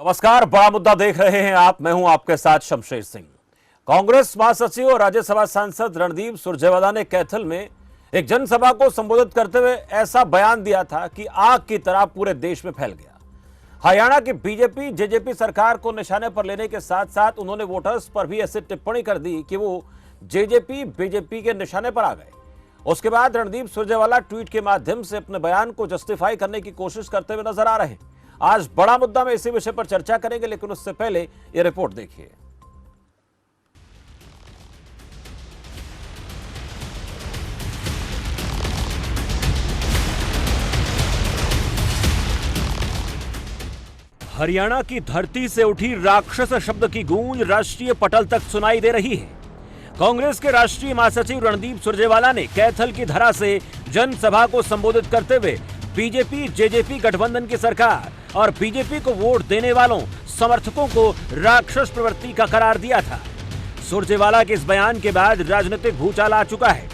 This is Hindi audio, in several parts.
नमस्कार, बड़ा मुद्दा देख रहे हैं आप। मैं हूं आपके साथ शमशेर सिंह। कांग्रेस महासचिव और राज्यसभा सांसद रणदीप सुरजेवाला ने कैथल में एक जनसभा को संबोधित करते हुए ऐसा बयान दिया था कि आग की तरह पूरे देश में फैल गया। हरियाणा की बीजेपी जेजेपी सरकार को निशाने पर लेने के साथ साथ उन्होंने वोटर्स पर भी ऐसी टिप्पणी कर दी कि वो जेजेपी बीजेपी के निशाने पर आ गए। उसके बाद रणदीप सुरजेवाला ट्वीट के माध्यम से अपने बयान को जस्टिफाई करने की कोशिश करते हुए नजर आ रहे हैं। आज बड़ा मुद्दा में इसी विषय पर चर्चा करेंगे, लेकिन उससे पहले यह रिपोर्ट देखिए। हरियाणा की धरती से उठी राक्षस शब्द की गूंज राष्ट्रीय पटल तक सुनाई दे रही है। कांग्रेस के राष्ट्रीय महासचिव रणदीप सुरजेवाला ने कैथल की धरा से जनसभा को संबोधित करते हुए बीजेपी जेजेपी गठबंधन की सरकार और बीजेपी को वोट देने वालों समर्थकों को राक्षस प्रवृत्ति का करार दिया था। सुरजेवाला के इस बयान के बाद राजनीतिक भूचाल आ चुका है।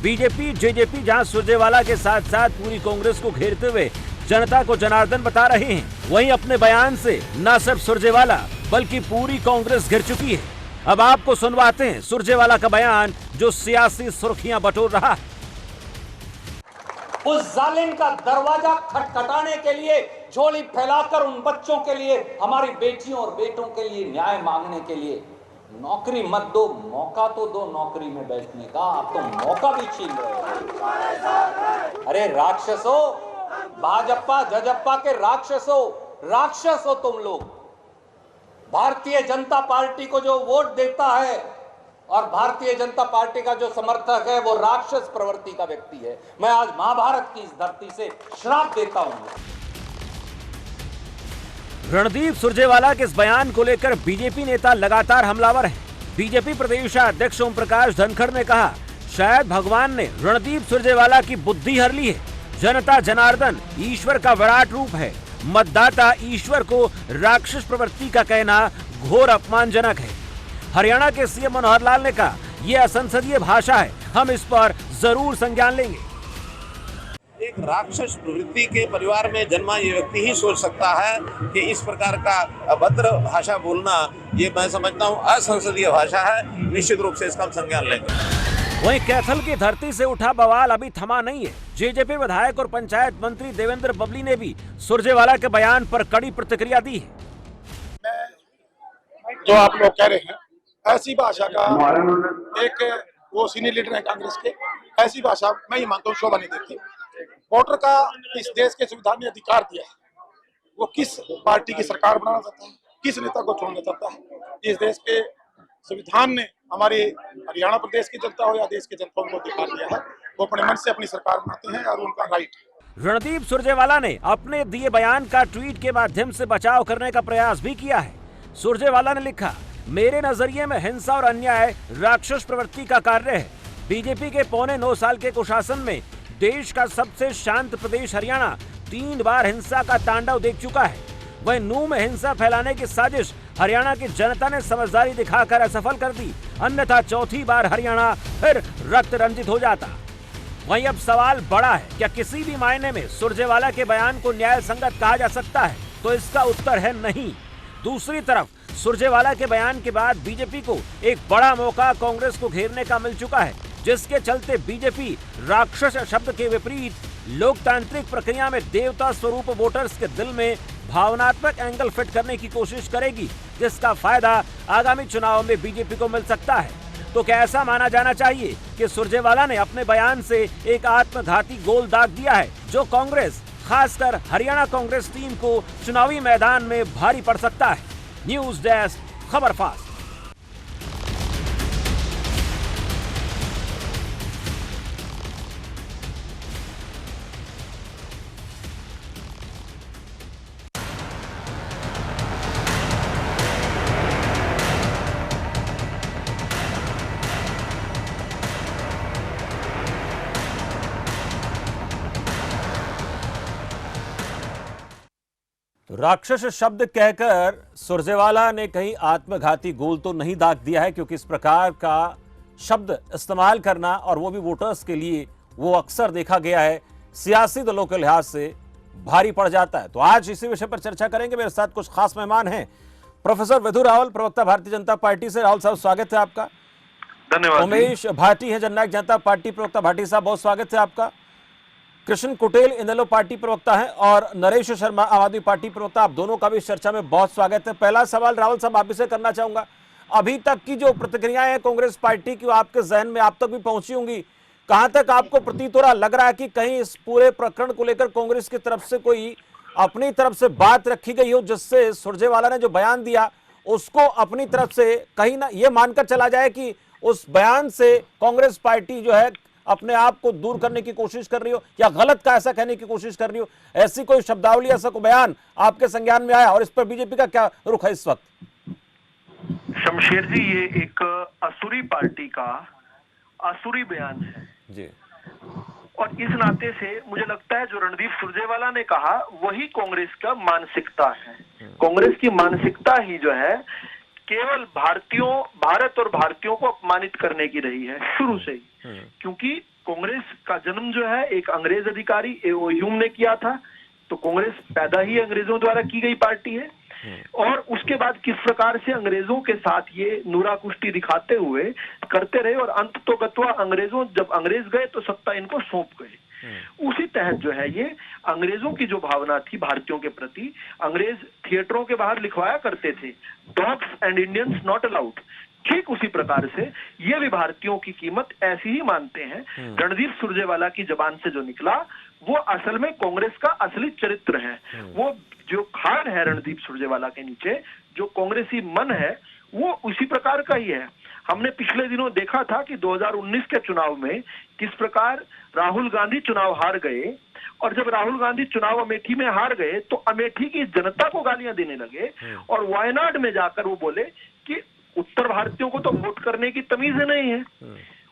बीजेपी जेजेपी जहां सुरजेवाला के साथ साथ पूरी कांग्रेस को घेरते हुए जनता को जनार्दन बता रहे हैं, वहीं अपने बयान से न सिर्फ सुरजेवाला बल्कि पूरी कांग्रेस घिर चुकी है। अब आपको सुनवाते हैं सुरजेवाला का बयान जो सियासी सुर्खियां बटोर रहा है। उस जालिम का दरवाजा खटखटाने के लिए, झोली फैलाकर उन बच्चों के लिए, हमारी बेटियों और बेटों के लिए न्याय मांगने के लिए नौकरी मत दो, मौका तो दो नौकरी में बैठने का। आप तो मौका भी छीन रहे हो। अरे राक्षसो, भाजपा जजप्पा के राक्षसो, राक्षस हो तुम लोग। भारतीय जनता पार्टी को जो वोट देता है और भारतीय जनता पार्टी का जो समर्थक है वो राक्षस प्रवृत्ति का व्यक्ति है। मैं आज महाभारत की इस धरती से श्राप देता हूं। रणदीप सुरजेवाला के इस बयान को लेकर बीजेपी नेता लगातार हमलावर हैं। बीजेपी प्रदेश अध्यक्ष ओम प्रकाश धनखड़ ने कहा, शायद भगवान ने रणदीप सुरजेवाला की बुद्धि हर ली है। जनता जनार्दन ईश्वर का विराट रूप है। मतदाता ईश्वर को राक्षस प्रवृत्ति का कहना घोर अपमानजनक है। हरियाणा के सीएम मनोहर लाल ने कहा, यह असंसदीय भाषा है, हम इस पर जरूर संज्ञान लेंगे। एक राक्षस प्रवृत्ति के परिवार में जन्मा ये व्यक्ति ही सोच सकता है कि इस प्रकार का अभद्र भाषा बोलना, ये मैं समझता हूँ असंसदीय भाषा है। निश्चित रूप से इसका हम संज्ञान लेंगे। वहीं कैथल की धरती से उठा बवाल अभी थमा नहीं है। जेजेपी विधायक और पंचायत मंत्री देवेंद्र बबली ने भी सुरजेवाला के बयान पर कड़ी प्रतिक्रिया दी है। जो आप लोग कह रहे हैं, ऐसी भाषा का एक वो सीनियर लीडर है कांग्रेस के, ऐसी भाषा मैं ये मानता हूँ शोभा नहीं देती। वोटर का इस देश के संविधान ने अधिकार दिया है, वो किस पार्टी की सरकार बनाना चाहता है, किस नेता को चुनना चाहता है। इस देश के संविधान ने हमारे हरियाणा प्रदेश की जनता हो या देश की जनता को अधिकार दिया है, वो अपने मन से अपनी सरकार बनाते हैं और उनका राइट है। रणदीप सुरजेवाला ने अपने दिए बयान का ट्वीट के माध्यम से बचाव करने का प्रयास भी किया है। सुरजेवाला ने लिखा, मेरे नजरिए में हिंसा और अन्याय राक्षस प्रवृत्ति का कार्य है। बीजेपी के 9.25 साल के कुशासन में देश का सबसे शांत प्रदेश हरियाणा 3 बार हिंसा का तांडव देख चुका है। वहीं नूह में हिंसा फैलाने की साजिश हरियाणा की जनता ने समझदारी दिखाकर असफल कर दी, अन्यथा चौथी बार हरियाणा फिर रक्त रंजित हो जाता। वहीं अब सवाल बड़ा है, क्या किसी भी मायने में सुरजेवाला के बयान को न्याय संगत कहा जा सकता है? तो इसका उत्तर है नहीं। दूसरी तरफ सुरजेवाला के बयान के बाद बीजेपी को एक बड़ा मौका कांग्रेस को घेरने का मिल चुका है, जिसके चलते बीजेपी राक्षस शब्द के विपरीत लोकतांत्रिक प्रक्रिया में देवता स्वरूप वोटर्स के दिल में भावनात्मक एंगल फिट करने की कोशिश करेगी, जिसका फायदा आगामी चुनाव में बीजेपी को मिल सकता है। तो क्या ऐसा माना जाना चाहिए कि सुरजेवाला ने अपने बयान से एक आत्मघाती गोल दाग दिया है, जो कांग्रेस, खासकर हरियाणा कांग्रेस टीम को चुनावी मैदान में भारी पड़ सकता है? न्यूज डेस्क, खबर फास्ट। राक्षस शब्द कहकर सुरजेवाला ने कहीं आत्मघाती गोल तो नहीं दाग दिया है, क्योंकि इस प्रकार का शब्द इस्तेमाल करना और वो भी वोटर्स के लिए वो अक्सर देखा गया है सियासी दलों के लिहाज से भारी पड़ जाता है। तो आज इसी विषय पर चर्चा करेंगे। मेरे साथ कुछ खास मेहमान हैं। प्रोफेसर विधु रावल, प्रवक्ता भारतीय जनता पार्टी से। राहुल साहब, स्वागत है आपका। धन्यवाद। उमेश भाटी है, जननायक जनता पार्टी प्रवक्ता। भाटी साहब, बहुत स्वागत है आपका। कृष्ण कुटेल, इनेलो पार्टी प्रवक्ता है, और नरेश शर्मा, आम आदमी पार्टी प्रवक्ता। आप दोनों का भी इस चर्चा में बहुत स्वागत है। पहला सवाल राहुल साहब आप से करना चाहूंगा, अभी तक की जो प्रतिक्रियाएं हैं कांग्रेस पार्टी की, आपके जहन में आप तक भी पहुंची होंगी। कहां तक आपको प्रतीत हो रहा, लग रहा है कि कहीं इस पूरे प्रकरण को लेकर कांग्रेस की तरफ से कोई अपनी तरफ से बात रखी गई हो, जिससे सुरजेवाला ने जो बयान दिया उसको अपनी तरफ से कहीं ना ये मानकर चला जाए कि उस बयान से कांग्रेस पार्टी जो है अपने आप को दूर करने की कोशिश कर रही हो, या गलत का ऐसा कहने की कोशिश कर रही हो? ऐसी कोई शब्दावली, ऐसा कोई बयान आपके संज्ञान में आया, और इस पर बीजेपी का क्या रुख है इस वक्त? शमशेर जी, ये एक असुरी पार्टी का असुरी बयान है जी, और इस नाते से मुझे लगता है जो रणदीप सुरजेवाला ने कहा वही कांग्रेस का मानसिकता है। कांग्रेस की मानसिकता ही जो है केवल भारत और भारतीयों को अपमानित करने की रही है शुरू से ही। क्योंकि कांग्रेस का जन्म जो है एक अंग्रेज अधिकारी ह्यूम ने किया था, तो कांग्रेस पैदा ही अंग्रेजों द्वारा की गई पार्टी है। और उसके बाद किस प्रकार से अंग्रेजों के साथ ये नूरा कुश्ती दिखाते हुए करते रहे, और अंत तो गत्वा अंग्रेजों, जब अंग्रेज गए तो सत्ता इनको सौंप गए। उसी तहत जो है ये अंग्रेजों की जो भावना थी भारतीयों के प्रति, अंग्रेज थिएटरों के बाहर लिखवाया करते थे, dogs and Indians not allowed. ठीक उसी प्रकार से ये भी भारतीयों की कीमत ऐसी ही मानते हैं। रणदीप सुरजेवाला की जबान से जो निकला वो असल में कांग्रेस का असली चरित्र है। वो जो खान है रणदीप सुरजेवाला के नीचे, जो कांग्रेसी मन है, वो उसी प्रकार का ही है। हमने पिछले दिनों देखा था कि 2019 के चुनाव में किस प्रकार राहुल गांधी चुनाव हार गए, और जब राहुल गांधी चुनाव अमेठी में हार गए तो अमेठी की जनता को गालियां देने लगे, और वायनाड में जाकर वो बोले कि उत्तर भारतीयों को तो वोट करने की तमीज नहीं है,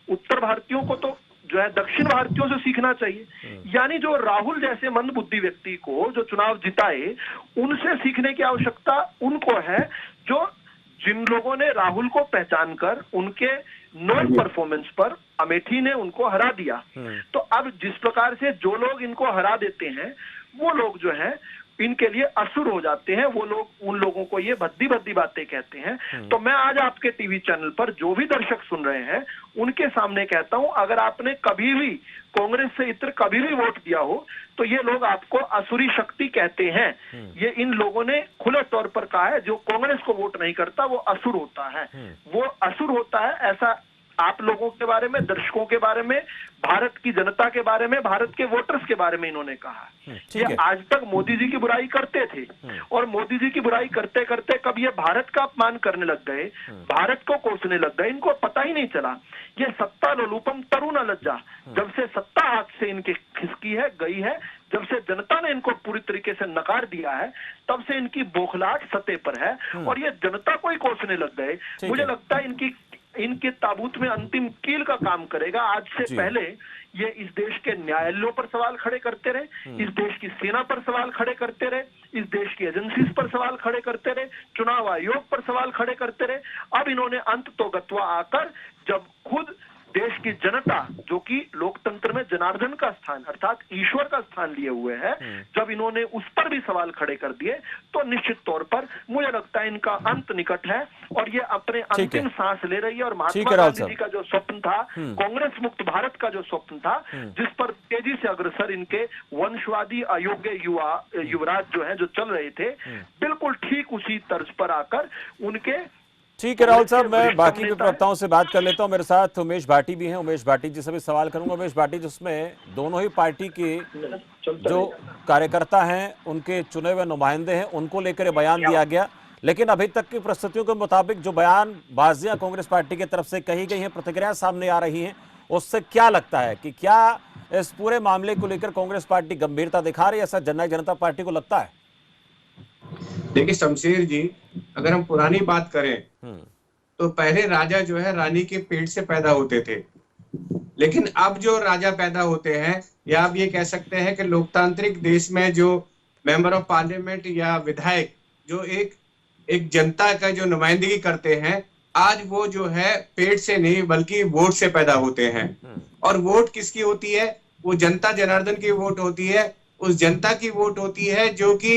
उत्तर भारतीयों को तो जो है दक्षिण भारतीयों से सीखना चाहिए। यानी जो राहुल जैसे मंदबुद्धि व्यक्ति को जो चुनाव जिताए, उनसे सीखने की आवश्यकता उनको है, जो जिन लोगों ने राहुल को पहचान कर उनके नॉन परफॉर्मेंस पर अमेठी ने उनको हरा दिया। तो अब जिस प्रकार से जो लोग इनको हरा देते हैं, वो लोग जो है इनके लिए असुर हो जाते हैं। वो लोग, उन लोगों को ये भद्दी भद्दी बातें कहते हैं। तो मैं आज आपके टीवी चैनल पर जो भी दर्शक सुन रहे हैं उनके सामने कहता हूं, अगर आपने कभी भी कांग्रेस से इतर कभी भी वोट दिया हो तो ये लोग आपको असुरी शक्ति कहते हैं। ये इन लोगों ने खुले तौर पर कहा है, जो कांग्रेस को वोट नहीं करता वो असुर होता है। वो असुर होता है, ऐसा आप लोगों के बारे में, दर्शकों के बारे में, भारत की जनता के बारे में, भारत के वोटर्स के बारे में इन्होंने कहा। ये आज तक मोदी जी की बुराई करते थे, और मोदी जी की बुराई करते करते कब ये भारत का अपमान करने लग गए, भारत को कोसने लग गए, इनको पता ही नहीं चला। ये सत्ता लोलुपम तरुण लज्जा, जब से सत्ता हाथ से इनके खिसकी है, गई है, जब से जनता ने इनको पूरी तरीके से नकार दिया है, तब से इनकी बौखलाहट सतह पर है, और ये जनता को ही कोसने लग गए। मुझे लगता है इनके ताबूत में अंतिम कील का काम करेगा। आज से पहले ये इस देश के न्यायालयों पर सवाल खड़े करते रहे, इस देश की सेना पर सवाल खड़े करते रहे, इस देश की एजेंसीज पर सवाल खड़े करते रहे, चुनाव आयोग पर सवाल खड़े करते रहे। अब इन्होंने अंत तो गत्वा आकर, जब खुद देश की जनता, जो कि लोकतंत्र में जनार्दन का स्थान अर्थात ईश्वर का स्थान लिए हुए है, जब इन्होंने उस पर भी सवाल खड़े कर दिए, तो निश्चित तौर पर मुझे लगता है इनका अंत निकट है, और ये अपने अंतिम सांस ले रही है। और महात्मा गांधी जी का जो स्वप्न था, कांग्रेस मुक्त भारत का जो स्वप्न था, जिस पर तेजी से अग्रसर इनके वंशवादी अयोग्य युवराज जो है, जो चल रहे थे, बिल्कुल ठीक उसी तर्ज पर आकर उनके। ठीक है राहुल साहब, मैं बाकी के प्रवक्ताओं से बात कर लेता हूं। मेरे साथ उमेश भाटी भी हैं। उमेश भाटी जी से भी सवाल करूंगा। उमेश भाटी, जिसमें दोनों ही पार्टी के जो कार्यकर्ता हैं, उनके चुने हुए नुमाइंदे हैं, उनको लेकर बयान दिया गया, लेकिन अभी तक की परिस्थितियों के मुताबिक जो बयानबाजियां कांग्रेस पार्टी की तरफ से कही गई हैं, प्रतिक्रिया सामने आ रही हैं, उससे क्या लगता है कि क्या इस पूरे मामले को लेकर कांग्रेस पार्टी गंभीरता दिखा रही है, ऐसा जननायक जनता पार्टी को लगता है? देखिए शमशेर जी, अगर हम पुरानी बात करें तो पहले राजा जो है रानी के पेट से पैदा होते थे, लेकिन अब जो राजा पैदा होते हैं, या आप ये कह सकते हैं कि लोकतांत्रिक देश में जो मेंबर ऑफ पार्लियामेंट या विधायक जो एक जनता का जो नुमाइंदगी करते हैं, आज वो जो है पेट से नहीं बल्कि वोट से पैदा होते हैं। और वोट किसकी होती है? वो जनता जनार्दन की वोट होती है, उस जनता की वोट होती है जो कि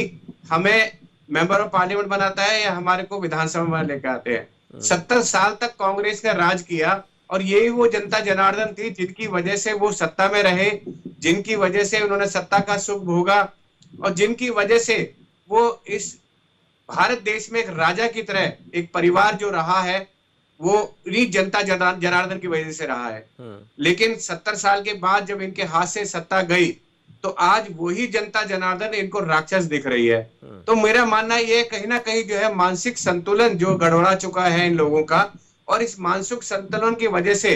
हमें मेंबर ऑफ पार्लियामेंट बनाता है या हमारे को विधानसभा में लेकर आते हैं। 70 साल तक कांग्रेस का राज किया और यही वो जनता जनार्दन थी जिनकी वजह से वो सत्ता में रहे, जिनकी वजह से उन्होंने सत्ता का सुख भोगा और जिनकी वजह से वो इस भारत देश में एक राजा की तरह एक परिवार जो रहा है वो इन्हीं जनता जनार्दन की वजह से रहा है। लेकिन 70 साल के बाद जब इनके हाथ से सत्ता गई तो आज वही जनता जनार्दन इनको राक्षस दिख रही है। तो मेरा मानना ये कहीं ना कहीं जो है मानसिक संतुलन जो गड़बड़ा चुका है इन लोगों का, और इस मानसिक संतुलन की वजह से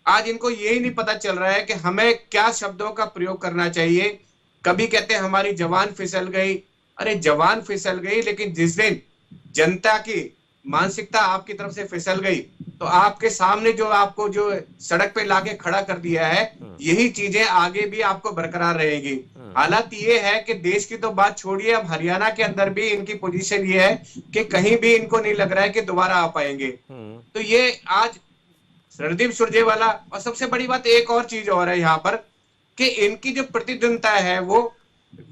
आज इनको यही नहीं पता चल रहा है कि हमें क्या शब्दों का प्रयोग करना चाहिए। कभी कहते हैं हमारी जवान फिसल गई, अरे जवान फिसल गई, लेकिन जिस दिन जनता की मानसिकता आपकी तरफ से फिसल गई तो आपके सामने जो आपको जो सड़क पे लाके खड़ा कर दिया है, यही चीजें आगे भी आपको बरकरार रहेगी। हालात ये है कि देश की तो बात छोड़िए, अब हरियाणा के अंदर भी इनकी पोजीशन ये है कि कहीं भी इनको नहीं लग रहा है कि दोबारा आ पाएंगे। तो ये आज रणदीप सुरजेवाला, और सबसे बड़ी बात एक और चीज और है यहाँ पर कि इनकी जो प्रतिद्वंदता है वो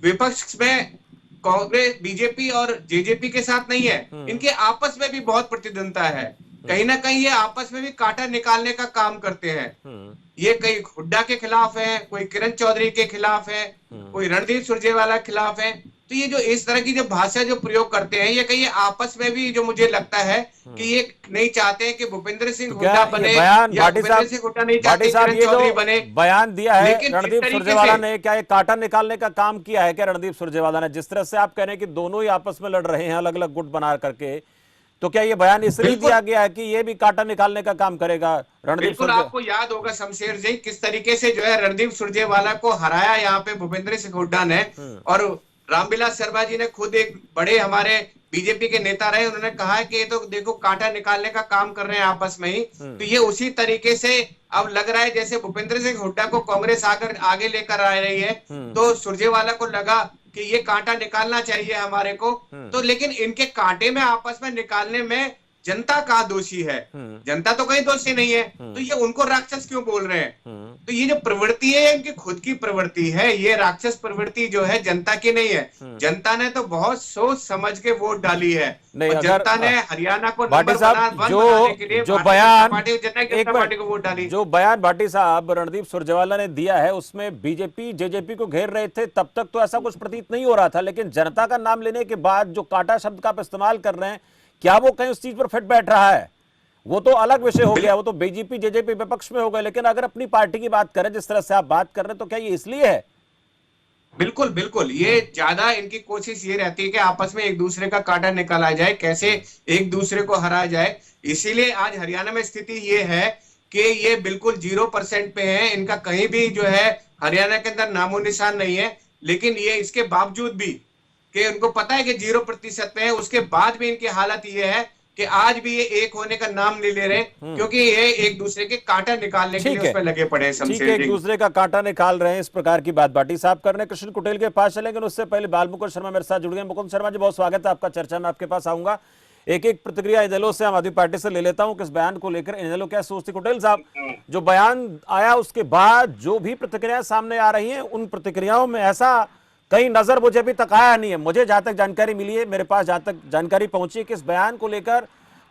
विपक्ष में कांग्रेस, बीजेपी और जेजेपी के साथ नहीं है, इनके आपस में भी बहुत प्रतिद्वंदता है। कहीं ना कहीं ये आपस में भी कांटा निकालने का काम करते हैं। ये कई हुड्डा के खिलाफ है, कोई किरण चौधरी के खिलाफ है, कोई रणदीप सुरजेवाला के खिलाफ है। तो ये जो इस तरह की जो भाषा जो प्रयोग करते हैं, ये कहीं आपस में भी जो मुझे लगता है कि ये नहीं चाहते हैं कि भूपेंद्र सिंह हुड्डा बने या भूपेंद्र सिंह हुड्डा नहीं चाहते किरण चौधरी बने। बयान दिया है रणदीप सुरजेवाला ने, क्या ये कांटा निकालने का काम किया है क्या रणदीप सुरजेवाला ने? जिस तरह से आप कह रहे हैं कि दोनों ही आपस में लड़ रहे हैं अलग अलग गुट बना करके, तो क्या ये बयान इसलिए दिया गया है कि ये भी कांटा निकालने का काम करेगा रणदीप? बिल्कुल, आपको याद होगा शमशेर जी किस तरीके से जो है रणदीप सुरजेवाला को हराया यहाँ पे भूपेंद्र सिंह हुड्डा ने, और रामविलास शर्मा जी ने खुद एक बड़े हमारे बीजेपी के नेता रहे, उन्होंने कहा है कि ये तो देखो कांटा निकालने का काम कर रहे हैं आपस में ही। तो ये उसी तरीके से अब लग रहा है जैसे भूपेंद्र सिंह हुड्डा को कांग्रेस आकर आगे लेकर आ रही है, तो सुरजेवाला को लगा कि ये कांटा निकालना चाहिए हमारे को। तो लेकिन इनके कांटे में आपस में निकालने में जनता कहाँ दोषी है? जनता तो कहीं दोषी नहीं है, तो ये उनको राक्षस क्यों बोल रहे हैं? तो ये जो प्रवृत्ति है इनकी खुद की प्रवृत्ति है, ये राक्षस प्रवृत्ति जो है जनता की नहीं है। जनता ने तो बहुत सोच समझ के वोट डाली है। और जनता ने हरियाणा को भाटी साहब जो बयान पार्टी को वोट डाली, जो बयान भाटी साहब रणदीप सुरजेवाला ने दिया है उसमें बीजेपी जेजेपी को घेर रहे थे, तब तक तो ऐसा कुछ प्रतीत नहीं हो रहा था, लेकिन जनता का नाम लेने के बाद जो कांटा शब्द का आप इस्तेमाल कर रहे हैं, क्या वो कहीं उस चीज पर फिट बैठ रहा है? वो तो अलग विषय हो गया, वो तो बीजेपी जेजेपी विपक्ष में हो गए, लेकिन अगर अपनी पार्टी की बात करें जिस तरह से आप बात कर रहे हैं, तो क्या ये इसलिए है? बिल्कुल बिल्कुल, ये ज्यादा इनकी कोशिश ये रहती है कि आपस में एक दूसरे का कांटा निकाला जाए, कैसे एक दूसरे को हराया जाए। इसीलिए आज हरियाणा में स्थिति ये है कि ये बिल्कुल 0% पे है, इनका कहीं भी जो है हरियाणा के अंदर नामो निशान नहीं है। लेकिन ये इसके बावजूद भी कि उनको पता है कि 0% पे है, उसके बाद भी इनकी हालत ये है कि आज भी ये एक होने का नाम नहीं ले रहे, क्योंकि ये एक दूसरे के कांटा निकालने के लिए उसमें लगे पड़े हैं। ठीक है, एक दूसरे का कांटा निकाल रहे हैं, इस प्रकार की बात भाटी साहब कर रहे हैं। कृष्ण कुटेल के पास चलेंगे, उससे पहले बालमुकुंद शर्मा मेरे साथ जुड़ गए। मुकुंद शर्मा जी, बहुत स्वागत है आपका चर्चा में, आपके पास आऊंगा। एक एक प्रतिक्रिया इनेलो से आम आदमी पार्टी से ले लेता हूं, किस बयान को लेकर इनेलो क्या सोचती। कुटेल साहब, जो बयान आया उसके बाद जो भी प्रतिक्रिया सामने आ रही है, उन प्रतिक्रियाओं में ऐसा कहीं नजर मुझे अभी तक आया नहीं है। मुझे जहां तक जानकारी मिली है, मेरे पास जहां तक जानकारी पहुंची है कि इस बयान को लेकर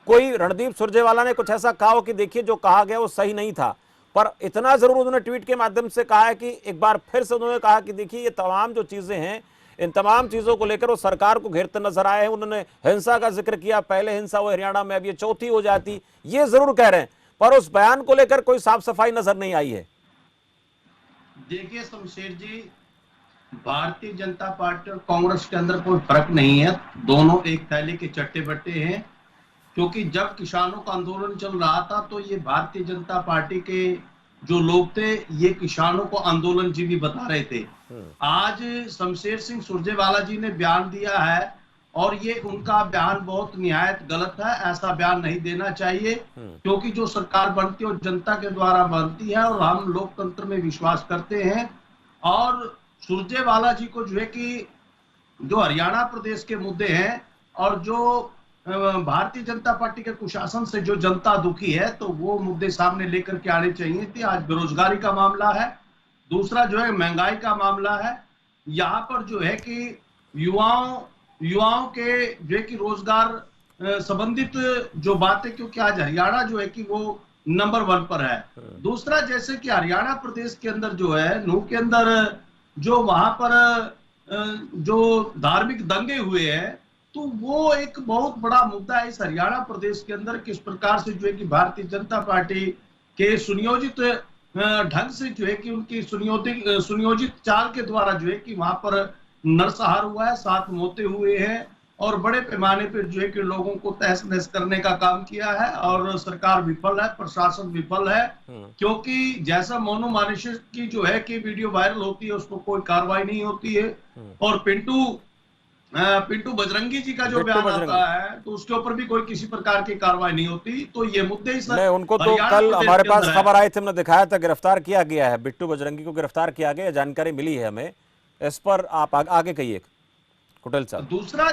कोई रणदीप सुरजेवाला ने कुछ ऐसा कहा हो कि देखिए जो कहा गया वो सही नहीं था, पर इतना जरूर उन्होंने ट्वीट के माध्यम से कहा है कि एक बार फिर से उन्होंने कहा कि देखिए ये तमाम जो चीजें हैं, इन तमाम चीजों को लेकर वो सरकार को घेरते नजर आए हैं। उन्होंने हिंसा का जिक्र किया, पहले हिंसा हुई हरियाणा में, अब ये चौथी हो जाती, ये जरूर कह रहे हैं, पर उस बयान को लेकर कोई साफ सफाई नजर नहीं आई है। देखिए शमशेर जी, भारतीय जनता पार्टी और कांग्रेस के अंदर कोई फर्क नहीं है, दोनों एक थैले के चट्टे बट्टे हैं। क्योंकि जब किसानों का आंदोलन चल रहा था तो ये भारतीय जनता पार्टी के जो लोग थे ये किसानों को आंदोलनजीवी बता रहे थे। आज शमशेर सिंह सुरजेवाला जी ने बयान दिया है और ये उनका बयान बहुत निहायत गलत है, ऐसा बयान नहीं देना चाहिए। क्योंकि जो सरकार बनती है वो जनता के द्वारा बनती है और हम लोकतंत्र में विश्वास करते हैं। और सुरजेवाला जी को जो है कि जो हरियाणा प्रदेश के मुद्दे हैं और जो भारतीय जनता पार्टी के कुशासन से जो जनता दुखी है, तो वो मुद्दे सामने लेकर के आने चाहिए थे। आज बेरोजगारी का मामला है, दूसरा जो है महंगाई का मामला है, यहाँ पर जो है कि युवाओं के जो है कि रोजगार संबंधित जो बात है, क्योंकि आज हरियाणा जो है कि वो नंबर 1 पर है। दूसरा, जैसे कि हरियाणा प्रदेश के अंदर जो है नूह के अंदर जो वहां पर जो धार्मिक दंगे हुए हैं, तो वो एक बहुत बड़ा मुद्दा है इस हरियाणा प्रदेश के अंदर, किस प्रकार से जो है कि भारतीय जनता पार्टी के सुनियोजित ढंग से जो है कि उनकी सुनियोजित चाल के द्वारा जो है कि वहां पर नरसंहार हुआ है, 7 मौतें हुए हैं और बड़े पैमाने पर जो है कि लोगों को तहस नहस करने का काम किया है और सरकार विफल है, प्रशासन विफल है, क्योंकि जैसा मोनू मानिशा की जो है कि वीडियो वायरल होती है उसको कोई कार्रवाई नहीं होती है, और पिंटू बजरंगी जी का जो बयान आता है तो उसके ऊपर भी कोई किसी प्रकार की कार्रवाई नहीं होती। तो ये मुद्दे नहीं, उनको तो कल हमारे पास खबर आई थी, हमने दिखाया था, गिरफ्तार किया गया है, बिट्टू बजरंगी को गिरफ्तार किया गया, जानकारी मिली है हमें। इस पर आप आगे कहिए कुटेल साहब। दूसरा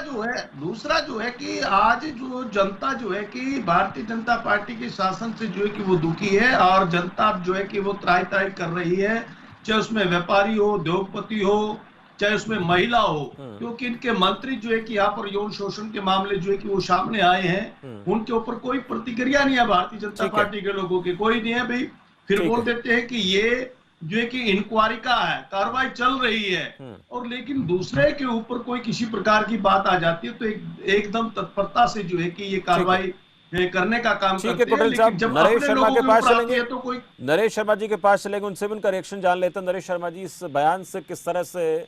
जो है कि आज जो जनता जो है कि भारतीय जनता पार्टी के शासन से जो है कि वो दुखी है, और जनता जो है कि वो त्राही त्राही कर रही है, चाहे उसमें व्यापारी हो, उद्योगपति हो, चाहे उसमें महिला हो, क्योंकि इनके मंत्री जो है कि यहाँ पर यौन शोषण के मामले जो है कि वो सामने आए हैं, उनके ऊपर कोई प्रतिक्रिया नहीं है भारतीय जनता पार्टी के लोगों की, कोई नहीं है भाई। फिर बोल देते हैं कि ये जो है कि इंक्वायरी का है, कार्रवाई चल रही है, और लेकिन दूसरे के ऊपर कोई किसी प्रकार की बात आ जाती है तो एकदम तत्परता से जो है कि ये कार्रवाई करने का काम करते हैं। लेकिन जब नरेश शर्मा के पास चलेंगे, तो कोई नरेश शर्मा जी के पास चलेंगे, उनसे भी उनका रिएक्शन जान लेते हैं। नरेश शर्मा जी, इस बयान से किस तरह से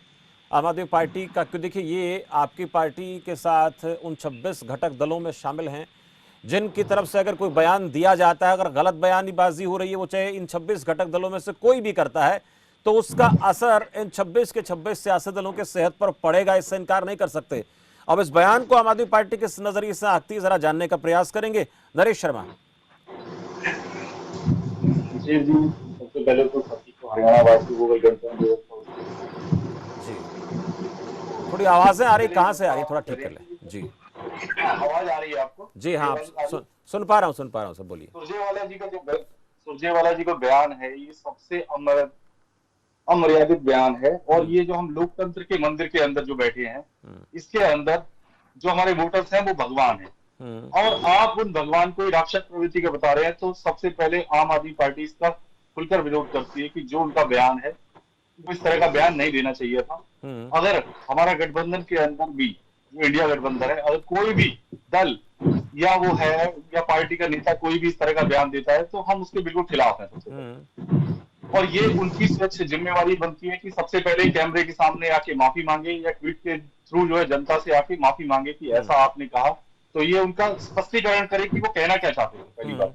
आम आदमी पार्टी का, क्यों देखिए ये आपकी पार्टी के साथ उन 26 घटक दलों में शामिल हैं जिनकी तरफ से अगर कोई बयान दिया जाता है, अगर गलत बयानबाजी हो रही है, वो चाहे इन 26 घटक दलों में से कोई भी करता है, तो उसका असर इन 26 के 26 सियासी दलों के सेहत पर पड़ेगा, इससे इनकार नहीं कर सकते। अब इस बयान को आम आदमी पार्टी किस नजरिए से आती है, जरा जानने का प्रयास करेंगे। नरेश शर्मा जी, सबसे पहले तो सभी को हरियाणा वासी को गणतंत्र दिवस जी, थोड़ी आवाजें आ रही, कहाँ से आ रही, थोड़ा ठीक कर ले जी। आवाज आ रही है आपको? जी हाँ, सुन पा रहा हूँ, सब बोलिए। सुरजेवाला जी का बयान है, ये सबसे अमर्यादित बयान है, और ये जो हम लोकतंत्र के मंदिर के अंदर जो बैठे हैं, इसके अंदर जो हमारे वोटर्स हैं वो भगवान है, और आप उन भगवान को राक्षस प्रवृत्ति का बता रहे हैं। तो सबसे पहले आम आदमी पार्टी इसका खुलकर विरोध करती है कि जो उनका बयान है वो इस तरह का बयान नहीं देना चाहिए था। अगर हमारा गठबंधन के अंदर भी, जो इंडिया गठबंधन है, अगर कोई भी दल या वो है या पार्टी का नेता कोई भी इस तरह का बयान देता है तो हम उसके बिल्कुल खिलाफ हैं सबसे पहले। और ये उनकी स्वच्छ जिम्मेवारी बनती है कि सबसे पहले कैमरे के सामने आके माफी मांगे, या ट्वीट के थ्रू जो है जनता से आके माफी मांगे कि ऐसा आपने कहा, तो ये उनका स्पष्टीकरण करे कि वो कहना क्या चाहते थे, पहली बात।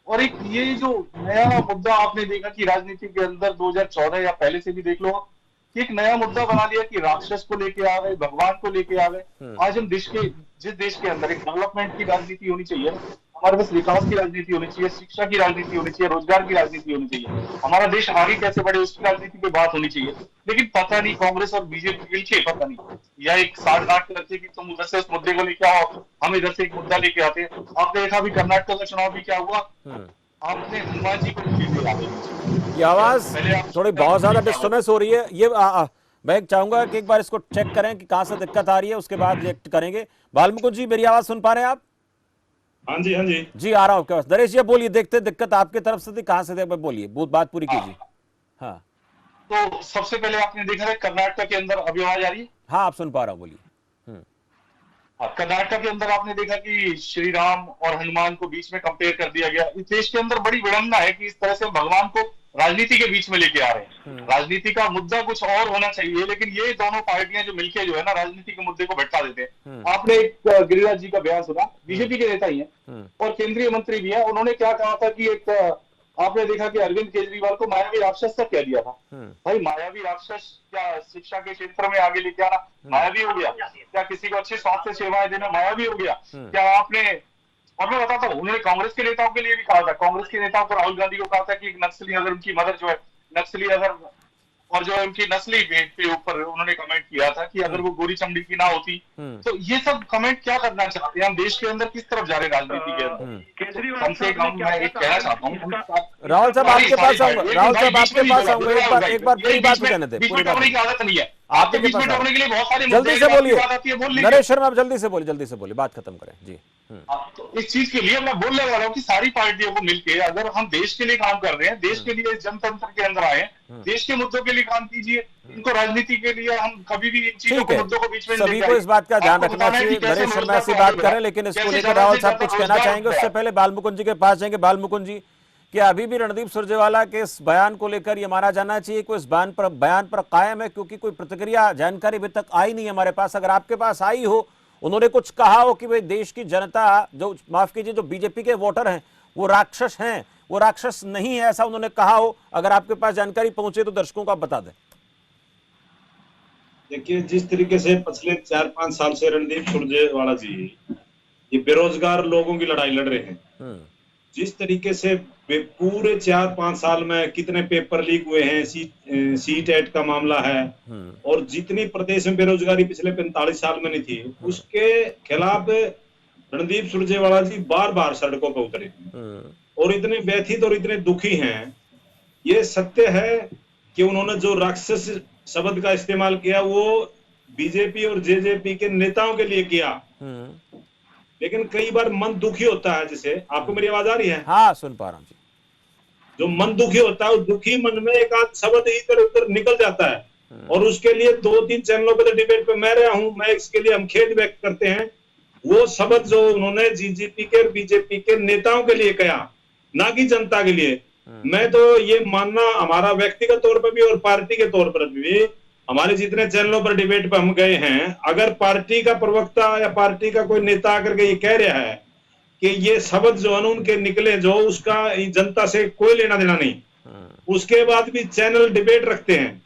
और एक ये जो नया मुद्दा आपने देखा कि राजनीति के अंदर 2014 या पहले से भी देख लो, एक नया मुद्दा बना लिया कि राक्षस को लेके आ गए, भगवान को लेके आ गए। आज हम जिस देश के अंदर एक डेवलपमेंट की राजनीति होनी चाहिए, हमारे पास विकास की राजनीति होनी चाहिए, शिक्षा की राजनीति होनी चाहिए, रोजगार की राजनीति होनी चाहिए, हमारा देश आगे कैसे बढ़े उसकी राजनीति पे बात होनी चाहिए। लेकिन पता नहीं कांग्रेस और बीजेपी मिलके पता नहीं या एक साठ करते कि तुम उधर से उस मुद्दे को लेके आओ, हम इधर से एक मुद्दा लेके आते हैं। आपने देखा अभी कर्नाटक का चुनाव भी क्या हुआ, आपने हनुमान जी को, ये आवाज थोड़ी बहुत ज्यादा डिस्टर्बेंस हो रही है, ये मैं चाहूंगा कि एक बार इसको चेक करें कि कहां से दिक्कत आ रही है, उसके बाद रिएक्ट करेंगे। बालमुकुंद जी, मेरी आवाज सुन पा रहे हैं आप? हाँ जी, हाँ जी जी, आ रहा हूँ आपके पास। नरेश जी बोलिए, देखते दिक्कत आपकी तरफ से थी, कहां से थे, बोलिए, बात पूरी कीजिए। हाँ, तो सबसे पहले आपने देखा है कर्नाटक के अंदर, अभी आवाज आ रही है? हाँ, आप सुन पा रहा हूँ, बोलिए। कर्नाटक के अंदर आपने देखा कि श्री राम और हनुमान को बीच में कंपेयर कर दिया गया। इस देश के अंदर बड़ी विडंबना है कि इस तरह से भगवान को राजनीति के बीच में लेके आ रहे हैं। राजनीति का मुद्दा कुछ और होना चाहिए, लेकिन ये दोनों पार्टियां जो मिलके जो है ना राजनीति के मुद्दे को भटका देते हैं। आपने एक गिरिराज जी का बयान सुना, बीजेपी के नेता ही है और केंद्रीय मंत्री भी है, उन्होंने क्या कहा था कि एक आपने देखा कि अरविंद केजरीवाल को मायावी राक्षस तक कह दिया था। भाई मायावी राक्षस क्या शिक्षा के क्षेत्र में आगे लेके आना मायावी हो गया? क्या किसी को अच्छी स्वास्थ्य सेवाएं देना मायावी हो गया? क्या आपने, और मैं बताता हूँ, उन्होंने कांग्रेस के नेताओं के लिए भी कहा था, कांग्रेस के नेताओं को, राहुल गांधी को कहा था कि एक नक्सली अगर उनकी मदर जो है नक्सली अगर और जो है उनकी नस्ली भेद के ऊपर उन्होंने कमेंट किया था कि अगर वो गोरी चमड़ी की ना होती, तो ये सब कमेंट क्या करना चाहते हैं? हम देश के अंदर किस तरफ जा रहे हैं राजनीति के अंदर? कम से कम मैं एक कहना चाहता हूँ, राहुल साहब आपके पास आऊंगा, राहुल साहब आपके पास आऊंगा, एक बार पूरी बात कहने दें। बीच में टोकने की आदत नहीं है, आपके बीच में टोकने के लिए बहुत सारी जल्दी से बोलिए बोल लीजिए। नरेश शर्मा, आप जल्दी से बोलिए, बात खत्म करें जी। तो इस चीज के लिए मैं बोलने वाला हूँ कि सारी पार्टियों को मिलकर अगर हम देश के लिए काम कर रहे हैं, देश के लिए जनतंत्र के अंदर आए, देश के मुद्दों के लिए काम कीजिए। इनको राजनीति के लिए हम कभी भी इन चीजों को मुद्दों को बीच में सभी को इस बात का ध्यान रखना चाहिए। नरेश शर्मा से बात करें, लेकिन इसको लेकर राहुल साहब कुछ कहना चाहेंगे, उससे पहले बालमुकुंद जी के पास जाएंगे। बालमुकुंद जी, क्या अभी भी रणदीप सुरजेवाला के इस बयान को लेकर ये माना जाना चाहिए कोई इस बयान पर कायम है? क्योंकि कोई प्रतिक्रिया जानकारी अभी तक आई नहीं हमारे पास। अगर आपके पास आई हो, उन्होंने कुछ कहा हो कि भाई देश की जनता, जो माफ कीजिए, जो बीजेपी के वोटर हैं वो राक्षस हैं, वो राक्षस नहीं है, ऐसा उन्होंने कहा हो, अगर आपके पास जानकारी पहुंचे तो दर्शकों को आप बता दें। देखिए, जिस तरीके से पिछले 4-5 साल से रणदीप सुरजेवाला जी ये बेरोजगार लोगों की लड़ाई लड़ रहे हैं, जिस तरीके से पूरे 4-5 साल में कितने पेपर लीक हुए हैं, सीटेट का मामला है, और जितनी प्रदेश में बेरोजगारी पिछले 45 साल में नहीं थी, उसके खिलाफ रणदीप सुरजेवाला जी बार बार सड़कों पर उतरे और इतने व्यथित और इतने दुखी हैं। ये सत्य है कि उन्होंने जो राक्षस शब्द का इस्तेमाल किया वो बीजेपी और जेजेपी के नेताओं के लिए किया, लेकिन कई बार मन दुखी होता है। जैसे आपको मेरी आवाज आ रही है? हाँ, सुन पा रहा हूँ जी। जो मन दुखी होता है, उस दुखी मन में एक आध शब्द इधर उधर निकल जाता है, और उसके लिए 2-3 चैनलों पे तो डिबेट पे मैं रहा हूं, मैं इसके लिए हम खेद व्यक्त करते हैं। वो शब्द जो उन्होंने जीजेपी के बीजेपी के नेताओं के लिए कहा, ना कि जनता के लिए। मैं तो ये मानना, हमारा व्यक्तिगत तौर पर भी और पार्टी के तौर पर भी, हमारे जितने चैनलों पर डिबेट पे हम गए हैं, अगर पार्टी का प्रवक्ता या पार्टी का कोई नेता आकर के ये कह रहा है कि ये शब्द जो उनके निकले, जो उसका जनता से कोई लेना देना नहीं, उसके बाद भी चैनल डिबेट रखते हैं।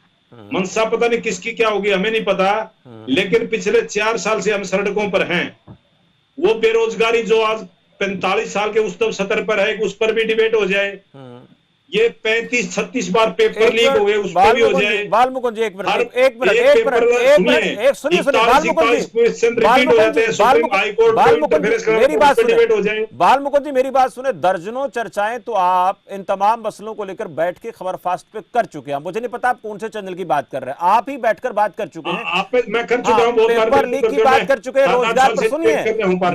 मनसा पता नहीं किसकी क्या होगी, हमें नहीं पता, लेकिन पिछले 4 साल से हम सड़कों पर हैं। वो बेरोजगारी जो आज 45 साल के उच्चतम सत्र पर है, उस पर भी डिबेट हो जाए। ये 35-36 बार पेपर लीक हो गए, उस पर भी हो जाए। बालमुकुंद जी, एक मिनट सुनिए, बालमुकुंद जी मेरी बात सुने। दर्जनों चर्चाएं तो आप इन तमाम मसलों को लेकर बैठ के खबर फास्ट पे कर चुके हैं। मुझे नहीं पता आप कौन से चैनल की बात कर रहे हैं, आप ही बैठकर बात कर चुके हैं। मैं कर चुका हूं, पेपर लीक की बात कर चुके हैं, रोजगार पर सुनिए,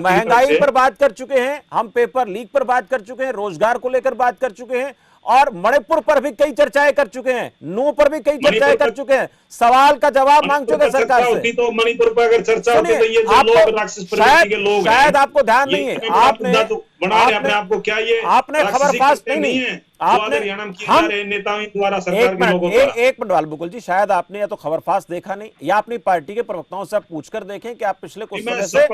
महंगाई पर बात कर चुके हैं, हम पेपर लीक पर बात कर चुके हैं, रोजगार को लेकर बात कर चुके हैं, और मणिपुर पर भी कई चर्चाएं कर चुके हैं, नू पर भी कई चर्चाएं कर चुके हैं, सवाल का जवाब मांग चुके हैं सरकार से। तो मणिपुर पर अगर चर्चा होती तो ये जो लोग राक्षस प्रवृत्ति के लोग हैं, शायद आपको ध्यान नहीं है, आपने आपको क्या ये आपने खबर फास्ट नहीं है, आपने हम नेताओं द्वारा सरकार के लोगों द्वारा। एक मिनट बालमुकुंद जी, शायद आपने या तो खबर फास्ट देखा नहीं, या अपनी पार्टी के प्रवक्ताओं से आप पूछकर देखें कि आप पिछले कुछ समय से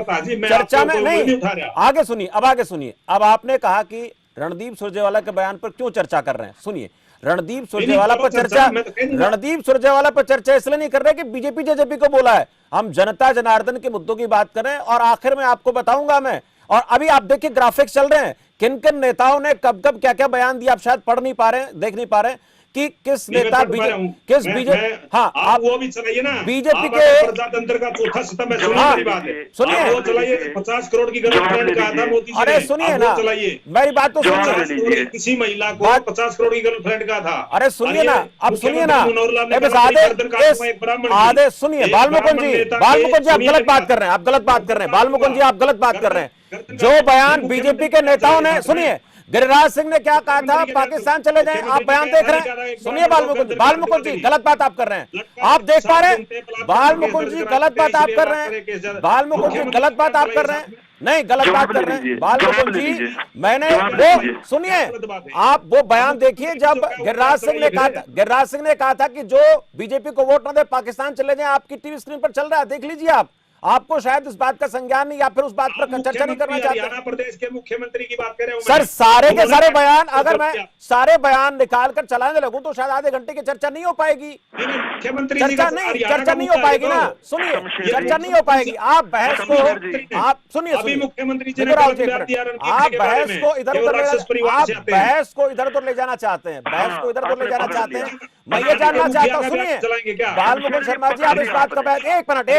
चर्चा में नहीं। आगे सुनिए, अब आगे सुनिए। अब आपने कहा कि रणदीप सुरजेवाला के बयान पर क्यों चर्चा कर रहे हैं। सुनिए, रणदीप सुरजेवाला पर चर्चा इसलिए नहीं कर रहे कि बीजेपी जेजेपी को बोला है, हम जनता जनार्दन के मुद्दों की बात कर रहे हैं। और आखिर में आपको बताऊंगा मैं, और अभी आप देखिए ग्राफिक्स चल रहे हैं, किन किन नेताओं ने कब कब क्या क्या बयान दिया, आप शायद पढ़ नहीं पा रहे हैं, देख नहीं पा रहे हैं कि किस नेता किस बीजेपी, हाँ आप वो भी चलाइए ना, बीजेपी के प्रजातंत्र का चौथा स्तंभ है, सुनिए बात है, सुनिए, वो चलाइए। 50 करोड़ की गर्लफ्रेंड कहा था मोदी जी ने, अरे सुनिए ना, चलाइए मेरी बात तो सुनिए। किसी महिला को 50 करोड़ की गर्लफ्रेंड कहा था। अरे सुनिए ना, अब सुनिए ना, आधे सुनिए। बालमुकुंद जी आप गलत बात कर रहे हैं, आप गलत बात कर रहे हैं, बालमुकुंद जी आप गलत बात कर रहे हैं। जो बयान बीजेपी के नेताओं ने, सुनिए, गिरिराज सिंह ने क्या कहा था, पाकिस्तान चले जाएं, आप बयान देख रहे हैं। सुनिए बालमुकुंद जी गलत बात आप कर रहे हैं, आप देख पा रहे हैं। बालमुकुंद जी गलत बात आप कर रहे हैं, बालमुकुंद जी गलत बात आप कर रहे हैं, नहीं गलत बात कर रहे हैं बालमुकुंद जी। मैंने वो सुनिए, आप वो बयान देखिए जब गिरिराज सिंह ने कहा था कि जो बीजेपी को वोट न दे पाकिस्तान चले जाएं, आपकी टीवी स्क्रीन पर चल रहा है, देख लीजिए आप। आपको शायद इस बात का संज्ञान नहीं, या फिर उस बात पर चर्चा नहीं करना चाहते। हरियाणा प्रदेश के मुख्यमंत्री की बात कर रहे हूं सर, सारे के सारे बयान, अगर मैं सारे बयान निकाल कर चलाने लगूं तो शायद आधे घंटे की चर्चा नहीं हो पाएगी। मुख्यमंत्री चर्चा नहीं हो पाएगी ना, सुनिए, चर्चा नहीं हो पाएगी। आप बहस को, आप सुनिए, मुख्यमंत्री आप बहस को इधर उधर ले जाना चाहते हैं, बहस को इधर उधर ले जाना चाहते हैं। मैं ये जानना चाहता हूँ, सुनिए बालमुकुंद शर्मा जी, आप इस बात का एक मिनट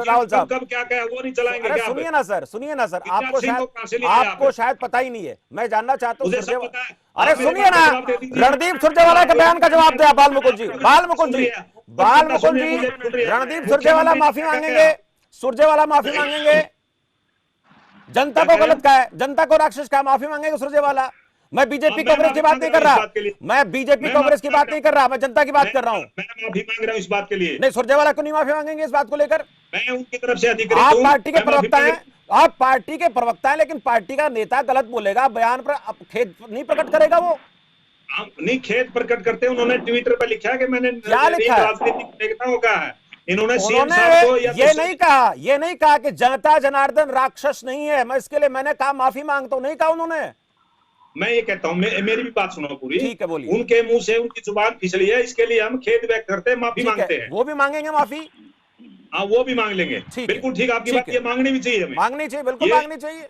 राहुल साहब, क्या वो नहीं चलाएंगे क्या? सुनिए ना सर, आपको शायद पता ही नहीं है, मैं जानना चाहता हूँ। अरे सुनिए ना, रणदीप सुरजेवाला के बयान का जवाब दिया बालमुकुंद जी। बाल मुकुंद जी, रणदीप सुरजेवाला माफी मांगेंगे, सुरजेवाला माफी मांगेंगे, जनता को गलत कहा है, जनता को राक्षस कहा, माफी मांगेंगे सुरजेवाला। मैं बीजेपी कांग्रेस की बात नहीं कर रहा, मैं बीजेपी कांग्रेस की बात नहीं कर रहा, मैं जनता की बात कर रहा हूं। मैं माफी मांग रहा हूं इस बात के लिए। नहीं, सुरजेवाला क्यों नहीं माफी मांगेंगे इस बात को लेकर? मैं उनकी तरफ से अधिकृत आप हूं, पार्टी के मैं माफी प्रवक्ता मांग हैं, आप पार्टी के प्रवक्ता हैं, लेकिन पार्टी का नेता गलत बोलेगा, बयान पर खेद नहीं प्रकट करेगा वो? नहीं, खेद प्रकट करते हैं। उन्होंने ट्विटर पर लिखा है कि मैंने क्या लिखा है? राजनीतिक नेताओं का है। इन्होंने सीएम उन्होंने साहब को ये नहीं कहा कि जनता जनार्दन राक्षस नहीं है, मैं इसके लिए मैंने कहा माफी मांगता हूं, नहीं कहा उन्होंने। मैं ये कहता हूं, मेरी भी बात सुनो पूरी। ठीक है, बोलिए। उनके मुंह से उनकी जुबान फिसली है, इसके लिए हम खेद व्यक्त करते हैं, माफी मांगते हैं। वो भी मांगेंगे माफी? हाँ, वो भी मांग लेंगे। बिल्कुल ठीक, आपकी बात, ये मांगनी भी चाहिए हमें, मांगनी चाहिए, बिल्कुल मांगनी चाहिए।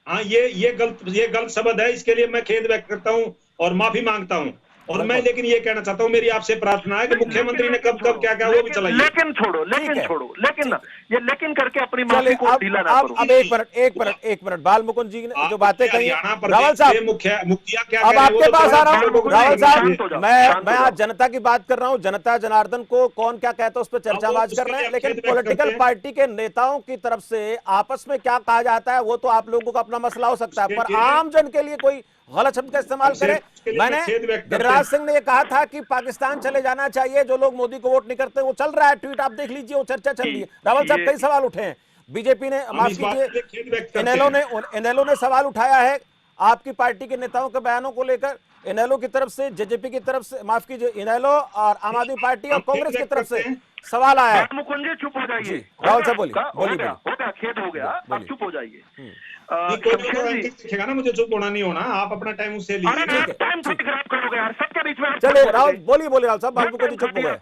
हाँ, ये गलत शब्द है, इसके लिए मैं खेद व्यक्त करता हूँ और माफी मांगता हूँ। और मैं लेकिन ये कहना चाहता हूँ, मेरी आपसे प्रार्थना है कि मुख्यमंत्री ने कब क्या क्या वो भी चलाइए। लेकिन छोड़ो, लेकिन ये लेकिन करके अपनी माफी को ढीला ना करो। अब एक मिनट बाल मुकुंद जी ने जो बातें कही, रावल साहब, मुखिया क्या, अब आपके पास आ रहा हूँ रावल साहब, मैं आज जाओ। जनता की बात कर रहा हूँ, जनता जनार्दन को कौन क्या कहता है उस पर चर्चाबाज कर रहे हैं, लेकिन पॉलिटिकल पार्टी के नेताओं की तरफ से आपस में क्या कहा जाता है वो तो आप लोगों का अपना मसला हो सकता है, पर आम जन के लिए कोई गलत शब्द का इस्तेमाल करे। मैंने गिरिराज सिंह ने ये कहा था कि पाकिस्तान चले जाना चाहिए, जो लोग मोदी को वोट नहीं करते, वो चल रहा है ट्वीट, आप देख लीजिए, वो चर्चा चल रही है। रावल साहब, कई सवाल उठे हैं, बीजेपी ने, माफ कीजिए, इनेलो ने सवाल उठाया है आपकी पार्टी के नेताओं के बयानों को लेकर। इनेलो की तरफ से, जेजेपी की तरफ से, माफ कीजिए, इनेलो और आम आदमी पार्टी और कांग्रेस की तरफ से सवाल आया है। मुकुंद जी चुप हो जाइए, रावल साहब बोलिए, खेद हो गया, आप चुप हो जाइए। दिखेगा ना, मुझे चुप होना नहीं होना, आप अपना टाइम उससे लीजिए। टाइम खराब करोगे यार, सबके बीच में। चलिए रावल, बोलिए रावल साहब, बाबू को चुप हो गए।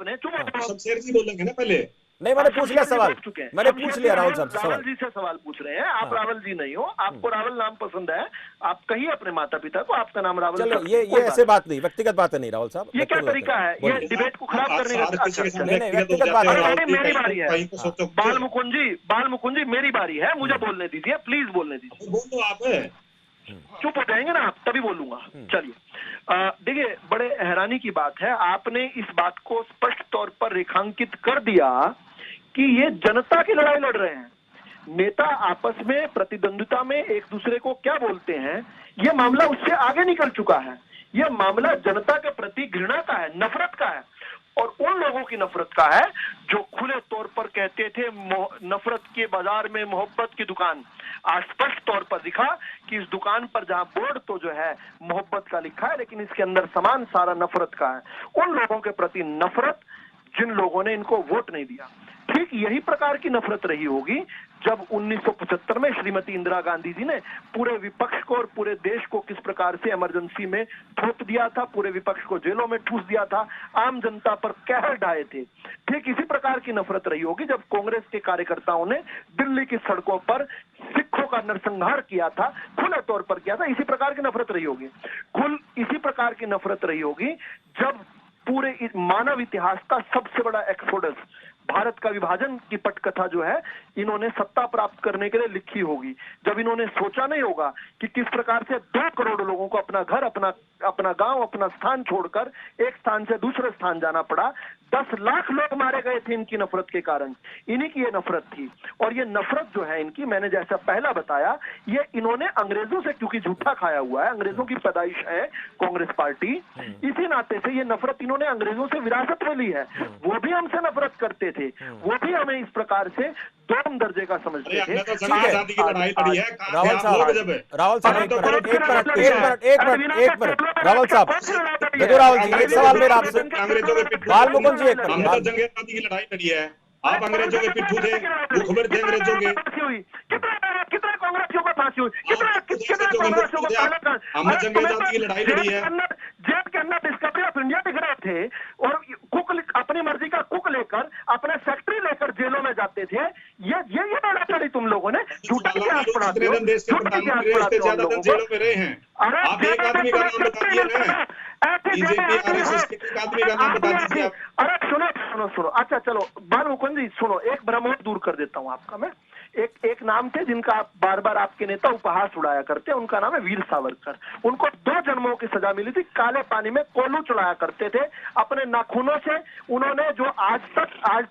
शमशेर जी बोलेंगे ना पहले। नहीं, मैंने पूछ लिया सवाल, मैंने पूछ लिया रावल साहब से सवाल। रावल जी से सवाल पूछ रहे हैं, आप रावल जी नहीं हो, आपको रावल नाम पसंद है, आप कहिए अपने माता पिता को आपका नाम रावल। चलो, ये ऐसे बात नहीं, व्यक्तिगत बात है नहीं रावल साहब, ये क्या तरीका है, ये डिबेट को खराब करने का? व्यक्तिगत बात है। मेरी बारी है, बाल मुकुंद जी मेरी बारी है, मुझे बोलने दीजिए, प्लीज बोलने दीजिए। बोलो आप, चुप हो जाएंगे ना आप, तभी बोलूंगा। चलिए, देखिए, बड़े हैरानी की बात है, आपने इस बात को स्पष्ट तौर पर रेखांकित कर दिया कि ये जनता की लड़ाई लड़ रहे हैं। नेता आपस में प्रतिद्वंद्विता में एक दूसरे को क्या बोलते हैं, ये मामला उससे आगे निकल चुका है। ये मामला जनता के प्रति घृणा का है, नफरत का है, और उन लोगों की नफरत का है जो खुले तौर पर कहते थे नफरत के बाजार में मोहब्बत की दुकान। आज स्पष्ट तौर पर दिखा कि इस दुकान पर जहां बोर्ड तो जो है मोहब्बत का लिखा है, लेकिन इसके अंदर सामान सारा नफरत का है। उन लोगों के प्रति नफरत जिन लोगों ने इनको वोट नहीं दिया। ठीक यही प्रकार की नफरत रही होगी जब 1975 में श्रीमती इंदिरा गांधी जी ने पूरे विपक्ष को और पूरे देश को किस प्रकार से इमरजेंसी में थोप दिया था, पूरे विपक्ष को जेलों में ठूस दिया था, आम जनता पर कहर ढाए थे। ठीक इसी प्रकार की नफरत रही होगी जब कांग्रेस के कार्यकर्ताओं ने दिल्ली की सड़कों पर सिखों का नरसंहार किया था, खुले तौर पर किया था। इसी प्रकार की नफरत रही होगी, इसी प्रकार की नफरत रही होगी जब पूरे मानव इतिहास का सबसे बड़ा एक्सोडस, भारत का विभाजन की पटकथा जो है इन्होंने सत्ता प्राप्त करने के लिए लिखी होगी। जब इन्होंने सोचा नहीं होगा कि किस प्रकार से 2 करोड़ लोगों को अपना घर, अपना गांव, अपना स्थान छोड़कर एक स्थान से दूसरे स्थान जाना पड़ा। 10 लाख लोग मारे गए थे इनकी नफरत के कारण। इन्हीं की ये नफरत थी, और ये नफरत जो है इनकी, मैंने जैसा पहला बताया, ये इन्होंने अंग्रेजों से क्योंकि झूठा खाया हुआ है, अंग्रेजों की पैदाइश है कांग्रेस पार्टी, इसी नाते से ये नफरत इन्होंने अंग्रेजों से विरासत में ली है। वो भी हमसे नफरत करते थे, वो भी हमें इस प्रकार से 2 दर्जे का समझते थे। रावल साहब, रावल साहब, रावल जी, एक सवाल मेरा आपसे, बाल मुकुंद जी, हमने जंग आजादी की लड़ाई लड़ी है, आप अंग्रेजों के पिट्ठू थे, मुखबिर थे अंग्रेजों के। कितने कांग्रेसियों को फांसी हुई, कितने कांग्रेसियों को, हमने जंग आजादी की लड़ाई लड़ी है। जेल के अंदर डिस्कवरी ऑफ इंडिया दिख रहे थे, और कुक अपनी मर्जी का कुक लेकर, अपने फैक्ट्री लेकर जेलों में जाते थे। ये लड़ा चढ़ी तुम लोगों ने, झूठा इतिहास पढ़ाते हो, झूठा इतिहास पढ़ाते हो लोगों को। जेलों में रहे हैं। आप एक आदमी का नाम बता दिए ना, बीजेपी आरएसएस के एक आदमी का नाम बता दीजिए आप। अरे सुनो, सुनो, अच्छा चलो बाल मुकुंद जी सुनो, एक भ्रम और दूर कर देता हूँ आपका मैं। एक नाम थे जिनका आप बार बार आपके नेता उपहास उड़ाया करते हैं, उनका नाम है वीर सावरकर। उनको 2 जन्मों की सजा मिली थी, काले पानी में कोलू चढ़ाया करते थे अपने नाखूनों से। उन्होंने जो आज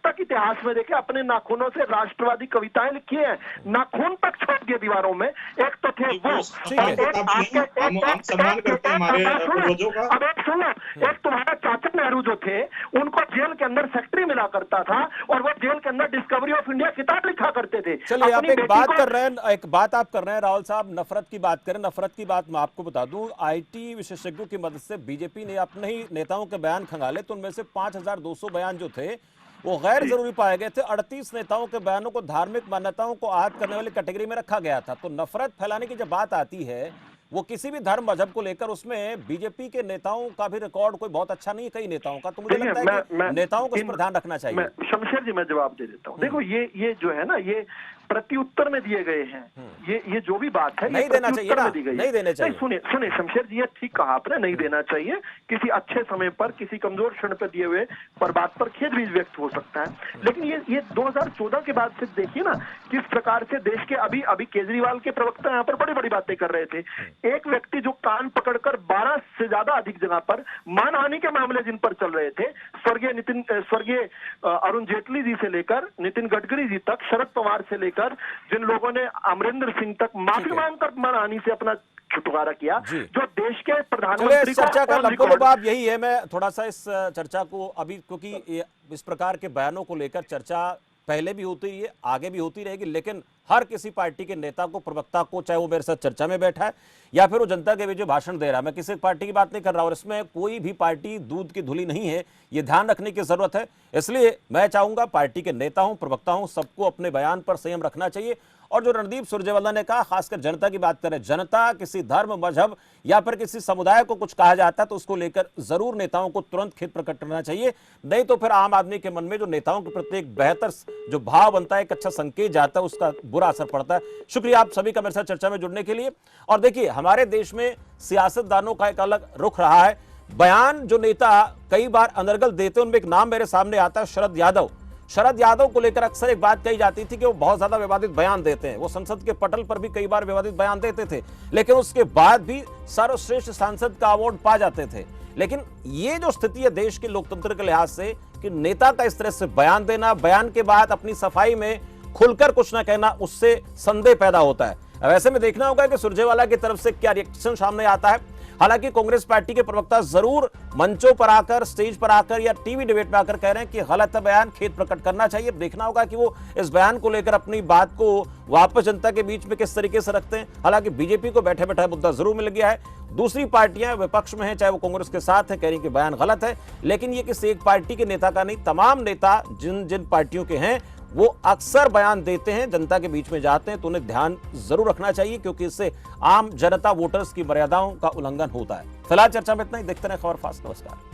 तक इतिहास में देखे अपने नाखूनों से राष्ट्रवादी कविताएं लिखी है, नाखून तक छोड़ दिए दीवारों में। एक तो थे वो, अब एक सुनो, एक तुम्हारा चाचा नेहरू जो थे, उनको जेल के अंदर सेक्रेटरी मिला करता था और वो जेल के अंदर डिस्कवरी ऑफ इंडिया किताब लिखा करते थे। चलिए आप एक बात कर रहे हैं, एक बात आप कर रहे हैं राहुल साहब, नफरत की बात करें। नफरत की बात मैं आपको बता दूं, आईटी विशेषज्ञों की मदद से बीजेपी ने अपने ही नेताओं के बयान खंगाले, तो उनमें से 5200 बयान जो थे वो गैर जरूरी पाए गए थे। 38 नेताओं के बयानों को धार्मिक मान्यताओं को आहत करने वाली कैटेगरी में रखा गया था। तो नफरत फैलाने की जब बात आती है वो किसी भी धर्म मजहब को लेकर, उसमें बीजेपी के नेताओं का भी रिकॉर्ड कोई बहुत अच्छा नहीं है कई नेताओं का। तो मुझे लगता है कि नेताओं को इस पर ध्यान रखना चाहिए। शमशेर जी मैं जवाब दे देता हूँ। देखो ये जो है ना, ये प्रत्युत्तर में दिए गए हैं। ये जो भी बात है नहीं देना चाहिए ना, नहीं देने चाहिए। सुने शमशेर जी, ये ठीक कहा आपने, नहीं देना चाहिए। किसी अच्छे समय पर, किसी कमजोर क्षण पर दिए हुए पर बात पर खेद भी व्यक्त हो सकता है। लेकिन ये 2014 के बाद से देखिए ना किस प्रकार से देश के अभी केजरीवाल के प्रवक्ता यहाँ पर बड़ी बड़ी बातें कर रहे थे। एक व्यक्ति जो कान पकड़कर 12 से ज्यादा अधिक जगह पर मानहानि के मामले जिन पर चल रहे थे, स्वर्गीय अरुण जेटली जी से लेकर नितिन गडकरी जी तक, शरद पवार से लेकर जिन लोगों ने अमरिंदर सिंह तक माफी मांगकर मानहानि से अपना छुटकारा किया, जो देश के प्रधानमंत्री चर्चा का लबको-लबाब यही है। मैं थोड़ा सा इस चर्चा को अभी, क्योंकि इस प्रकार के बयानों को लेकर चर्चा पहले भी होती है, आगे भी होती रहेगी, लेकिन हर किसी पार्टी के नेता को, प्रवक्ता को, चाहे वो मेरे साथ चर्चा में बैठा है या फिर वो जनता के बीच में भाषण दे रहा है, मैं किसी पार्टी की बात नहीं कर रहा, और इसमें कोई भी पार्टी दूध की धुली नहीं है, ये ध्यान रखने की जरूरत है। इसलिए मैं चाहूंगा पार्टी के नेता हूं, प्रवक्ता हूं, सबको अपने बयान पर संयम रखना चाहिए। और जो रणदीप सुरजेवाला ने कहा, खासकर जनता की बात करें, जनता किसी धर्म मजहब या फिर किसी समुदाय को कुछ कहा जाता है तो उसको लेकर जरूर नेताओं को तुरंत खेद प्रकट करना चाहिए, नहीं तो फिर आम आदमी के मन में जो नेताओं के प्रति एक बेहतर जो भाव बनता है, एक अच्छा संकेत जाता है, उसका बुरा असर पड़ता है। शुक्रिया आप सभी का मेरे साथ चर्चा में जुड़ने के लिए। और देखिए, हमारे देश में सियासतदानों का एक अलग रुख रहा है। बयान जो नेता कई बार अनर्गल देते हैं, उनमें एक नाम मेरे सामने आता है, शरद यादव। शरद यादव को लेकर अक्सर एक बात कही जाती थी कि वो बहुत ज्यादा विवादित बयान देते हैं। वो संसद के पटल पर भी कई बार विवादित बयान देते थे, लेकिन उसके बाद भी सर्वश्रेष्ठ सांसद का अवार्ड पा जाते थे। लेकिन ये जो स्थिति है देश के लोकतंत्र के लिहाज से कि नेता का इस तरह से बयान देना, बयान के बाद अपनी सफाई में खुलकर कुछ ना कहना, उससे संदेह पैदा होता है। अब ऐसे में देखना होगा कि सुरजेवाला की तरफ से क्या रिएक्शन सामने आता है। हालांकि कांग्रेस पार्टी के प्रवक्ता जरूर मंचों पर आकर, स्टेज पर आकर या टीवी डिबेट में आकर कह रहे हैं कि गलत है बयान, खेद प्रकट करना चाहिए। देखना होगा कि वो इस बयान को लेकर अपनी बात को वापस जनता के बीच में किस तरीके से रखते हैं। हालांकि बीजेपी को बैठे बैठे मुद्दा जरूर मिल गया है, दूसरी पार्टियां विपक्ष में हैं, चाहे वो कांग्रेस के साथ है, कह रही कि बयान गलत है। लेकिन ये किसी एक पार्टी के नेता का नहीं, तमाम नेता जिन जिन पार्टियों के हैं वो अक्सर बयान देते हैं, जनता के बीच में जाते हैं, तो उन्हें ध्यान जरूर रखना चाहिए, क्योंकि इससे आम जनता, वोटर्स की मर्यादाओं का उल्लंघन होता है। फिलहाल चर्चा में इतना ही। देखते रहे खबर फास्ट। नमस्कार।